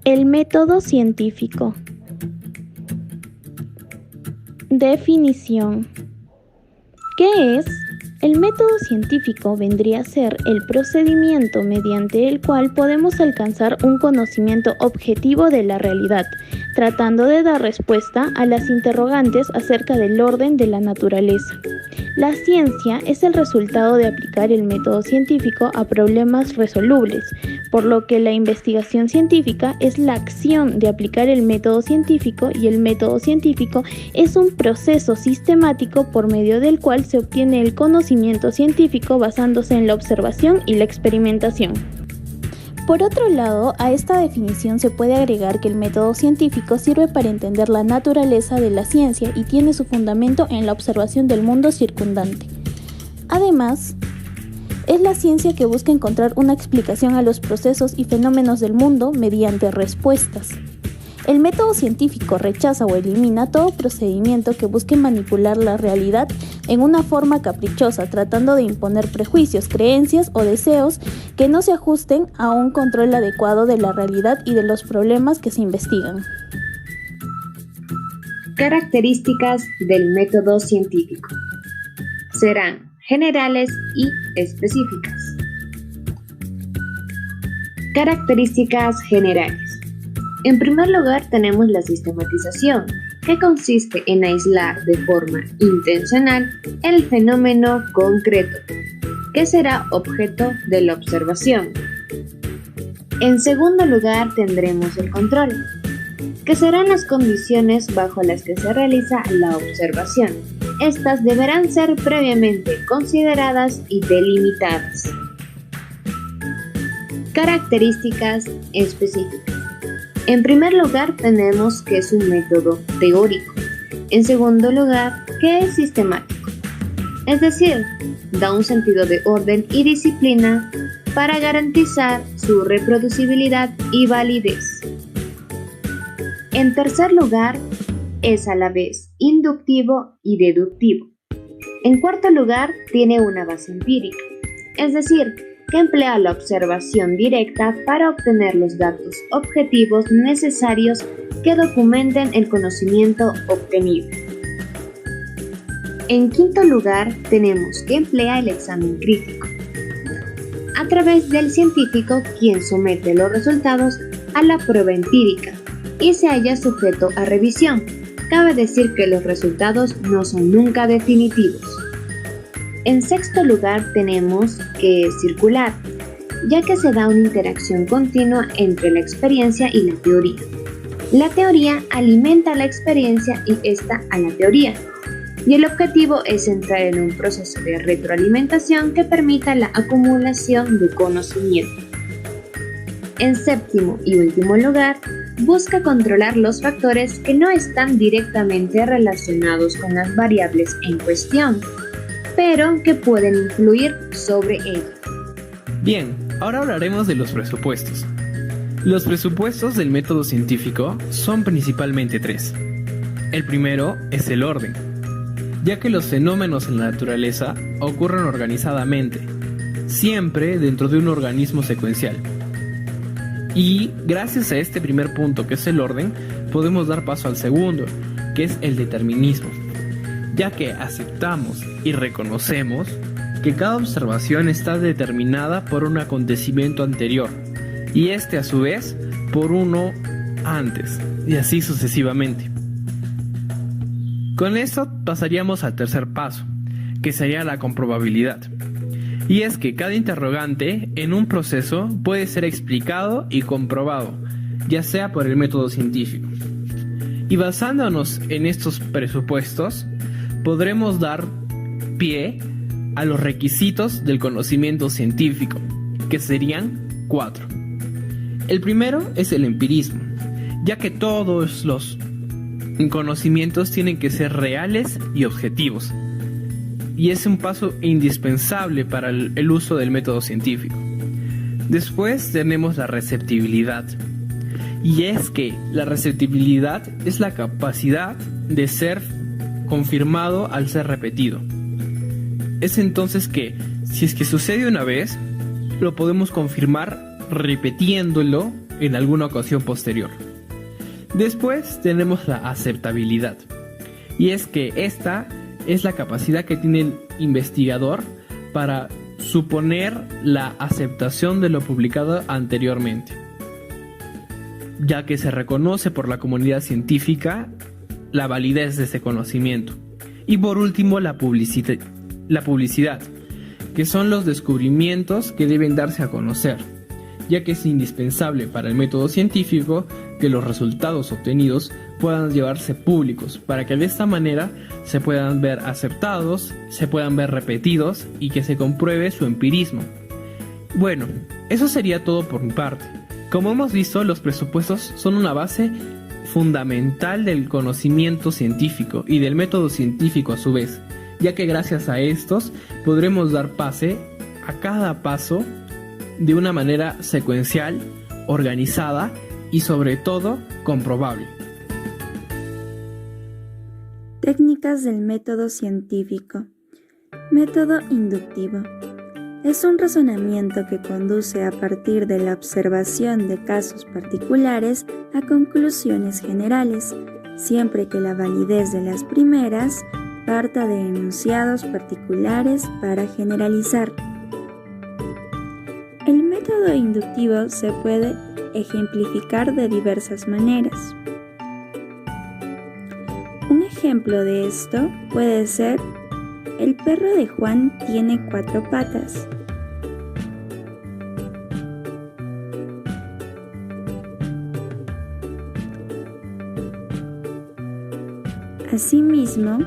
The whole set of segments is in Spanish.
El método científico. Definición. ¿Qué es? El método científico vendría a ser el procedimiento mediante el cual podemos alcanzar un conocimiento objetivo de la realidad, tratando de dar respuesta a las interrogantes acerca del orden de la naturaleza. La ciencia es el resultado de aplicar el método científico a problemas resolubles, por lo que la investigación científica es la acción de aplicar el método científico, y el método científico es un proceso sistemático por medio del cual se obtiene el conocimiento científico basándose en la observación y la experimentación. Por otro lado, a esta definición se puede agregar que el método científico sirve para entender la naturaleza de la ciencia y tiene su fundamento en la observación del mundo circundante. Además, es la ciencia que busca encontrar una explicación a los procesos y fenómenos del mundo mediante respuestas. El método científico rechaza o elimina todo procedimiento que busque manipular la realidad en una forma caprichosa, tratando de imponer prejuicios, creencias o deseos que no se ajusten a un control adecuado de la realidad y de los problemas que se investigan. Características del método científico. Serán generales y específicas. Características generales. En primer lugar, tenemos la sistematización, que consiste en aislar de forma intencional el fenómeno concreto, que será objeto de la observación. En segundo lugar, tendremos el control, que serán las condiciones bajo las que se realiza la observación. Estas deberán ser previamente consideradas y delimitadas. Características específicas. En primer lugar, tenemos que es un método teórico. En segundo lugar, que es sistemático. Es decir, da un sentido de orden y disciplina para garantizar su reproducibilidad y validez. En tercer lugar, es a la vez inductivo y deductivo. En cuarto lugar, tiene una base empírica, es decir, que emplea la observación directa para obtener los datos objetivos necesarios que documenten el conocimiento obtenido. En quinto lugar, tenemos que emplea el examen crítico, a través del científico quien somete los resultados a la prueba empírica y se halla sujeto a revisión. Cabe decir que los resultados no son nunca definitivos. En sexto lugar tenemos que es circular, ya que se da una interacción continua entre la experiencia y la teoría. La teoría alimenta a la experiencia y esta a la teoría, y el objetivo es entrar en un proceso de retroalimentación que permita la acumulación de conocimiento. En séptimo y último lugar, busca controlar los factores que no están directamente relacionados con las variables en cuestión, pero que pueden influir sobre ello. Bien, ahora hablaremos de los presupuestos. Los presupuestos del método científico son principalmente tres. El primero es el orden, ya que los fenómenos en la naturaleza ocurren organizadamente, siempre dentro de un organismo secuencial. Y gracias a este primer punto, que es el orden, podemos dar paso al segundo, que es el determinismo, ya que aceptamos y reconocemos que cada observación está determinada por un acontecimiento anterior, y este a su vez por uno antes, y así sucesivamente. Con esto pasaríamos al tercer paso, que sería la comprobabilidad. Y es que cada interrogante en un proceso puede ser explicado y comprobado, ya sea por el método científico. Y basándonos en estos presupuestos, podremos dar pie a los requisitos del conocimiento científico, que serían 4. El primero es el empirismo, ya que todos los conocimientos tienen que ser reales y objetivos, y es un paso indispensable para el uso del método científico. Después tenemos la receptibilidad, y es que la receptibilidad es la capacidad de ser confirmado al ser repetido. Es entonces que, si es que sucede una vez, lo podemos confirmar repitiéndolo en alguna ocasión posterior. Después tenemos la aceptabilidad, y es que esta es la capacidad que tiene el investigador para suponer la aceptación de lo publicado anteriormente, ya que se reconoce por la comunidad científica la validez de ese conocimiento. Y por último, la publicidad, que son los descubrimientos que deben darse a conocer, ya que es indispensable para el método científico que los resultados obtenidos puedan llevarse públicos, para que de esta manera se puedan ver aceptados, se puedan ver repetidos y que se compruebe su empirismo. Bueno, eso sería todo por mi parte. Como hemos visto, los presupuestos son una base fundamental del conocimiento científico y del método científico a su vez, ya que gracias a estos podremos dar pase a cada paso de una manera secuencial, organizada y sobre todo comprobable. Técnicas del método científico. Método inductivo. Es un razonamiento que conduce a partir de la observación de casos particulares a conclusiones generales, siempre que la validez de las primeras parta de enunciados particulares para generalizar. El método inductivo se puede ejemplificar de diversas maneras. Un ejemplo de esto puede ser: el perro de Juan tiene 4 patas. Asimismo,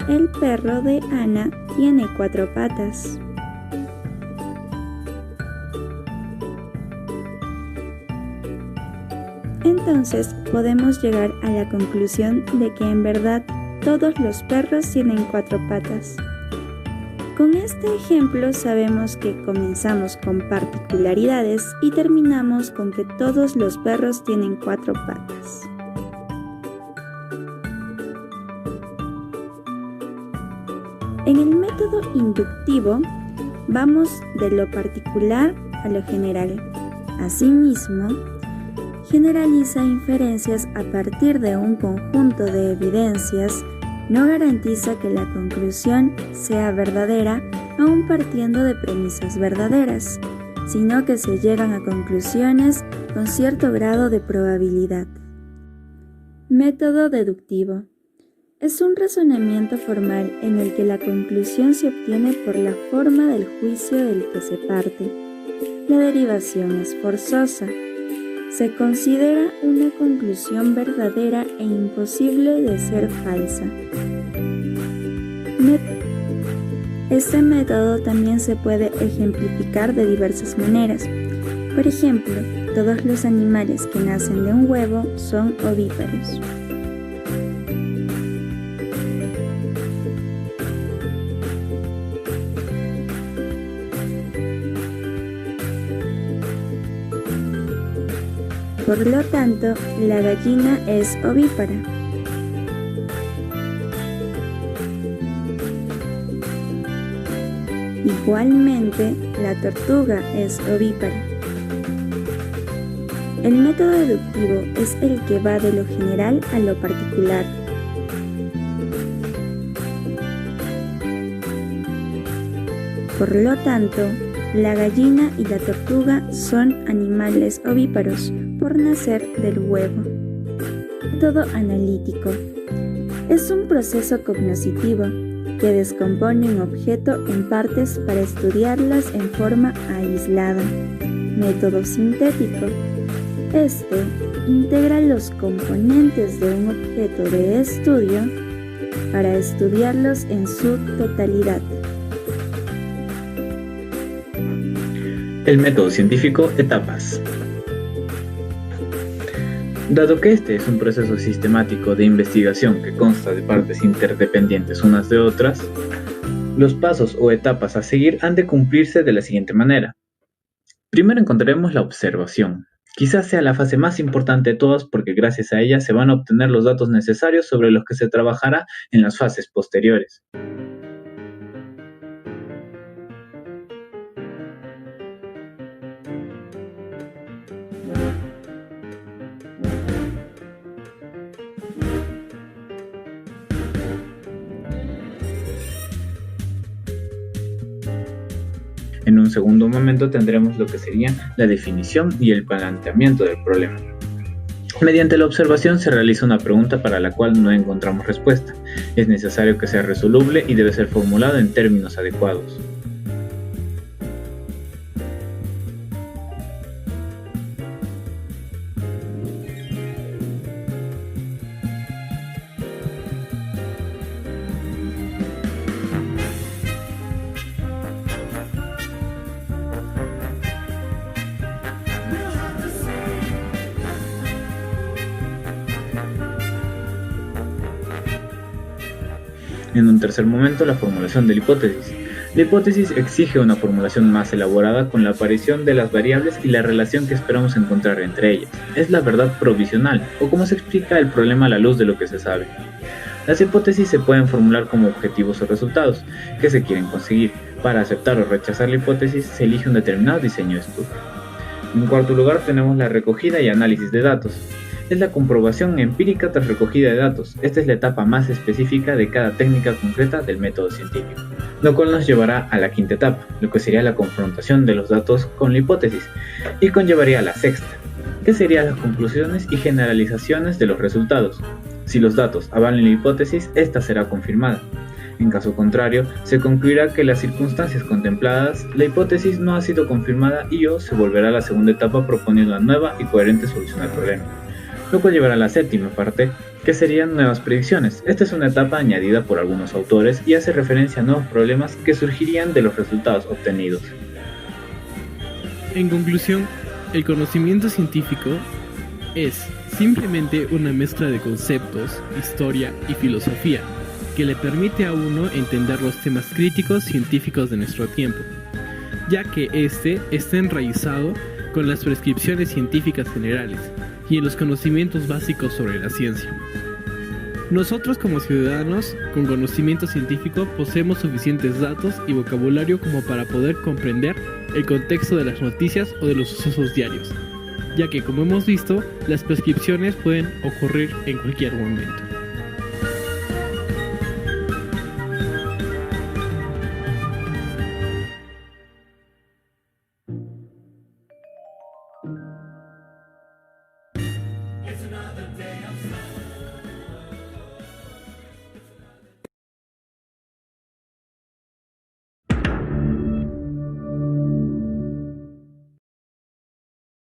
el perro de Ana tiene 4 patas. Entonces podemos llegar a la conclusión de que en verdad todos los perros tienen 4 patas. Con este ejemplo sabemos que comenzamos con particularidades y terminamos con que todos los perros tienen 4 patas. En el método inductivo vamos de lo particular a lo general. Asimismo, generaliza inferencias a partir de un conjunto de evidencias, no garantiza que la conclusión sea verdadera aun partiendo de premisas verdaderas, sino que se llegan a conclusiones con cierto grado de probabilidad. Método deductivo. Es un razonamiento formal en el que la conclusión se obtiene por la forma del juicio del que se parte. La derivación es forzosa. Se considera una conclusión verdadera e imposible de ser falsa. Este método también se puede ejemplificar de diversas maneras. Por ejemplo, todos los animales que nacen de un huevo son ovíparos. Por lo tanto, la gallina es ovípara. Igualmente, la tortuga es ovípara. El método deductivo es el que va de lo general a lo particular. Por lo tanto, la gallina y la tortuga son animales ovíparos por nacer del huevo. Método analítico. Es un proceso cognoscitivo que descompone un objeto en partes para estudiarlas en forma aislada. Método sintético. Este integra los componentes de un objeto de estudio para estudiarlos en su totalidad. El método científico, etapas. Dado que este es un proceso sistemático de investigación que consta de partes interdependientes unas de otras, los pasos o etapas a seguir han de cumplirse de la siguiente manera. Primero encontraremos la observación. Quizás sea la fase más importante de todas porque gracias a ella se van a obtener los datos necesarios sobre los que se trabajará en las fases posteriores. un segundo momento tendremos lo que sería la definición y el planteamiento del problema. Mediante la observación se realiza una pregunta para la cual no encontramos respuesta. Es necesario que sea resoluble y debe ser formulado en términos adecuados. En un tercer momento, la formulación de la hipótesis. La hipótesis exige una formulación más elaborada con la aparición de las variables y la relación que esperamos encontrar entre ellas. Es la verdad provisional, o como se explica el problema a la luz de lo que se sabe. Las hipótesis se pueden formular como objetivos o resultados que se quieren conseguir. Para aceptar o rechazar la hipótesis se elige un determinado diseño de estudio. En cuarto lugar tenemos la recogida y análisis de datos. Es la comprobación empírica tras recogida de datos. Esta es la etapa más específica de cada técnica concreta del método científico, lo cual nos llevará a la quinta etapa, lo que sería la confrontación de los datos con la hipótesis, y conllevaría a la sexta, que serían las conclusiones y generalizaciones de los resultados. Si los datos avalan la hipótesis, esta será confirmada. En caso contrario, se concluirá que las circunstancias contempladas, la hipótesis no ha sido confirmada y o se volverá a la segunda etapa proponiendo una nueva y coherente solución al problema. Lo cual llevará a la séptima parte, que serían nuevas predicciones. Esta es una etapa añadida por algunos autores y hace referencia a nuevos problemas que surgirían de los resultados obtenidos. En conclusión, el conocimiento científico es simplemente una mezcla de conceptos, historia y filosofía que le permite a uno entender los temas críticos científicos de nuestro tiempo, ya que este está enraizado con las prescripciones científicas generales y en los conocimientos básicos sobre la ciencia. Nosotros como ciudadanos con conocimiento científico poseemos suficientes datos y vocabulario como para poder comprender el contexto de las noticias o de los sucesos diarios, ya que como hemos visto, las prescripciones pueden ocurrir en cualquier momento. It's another day of sun.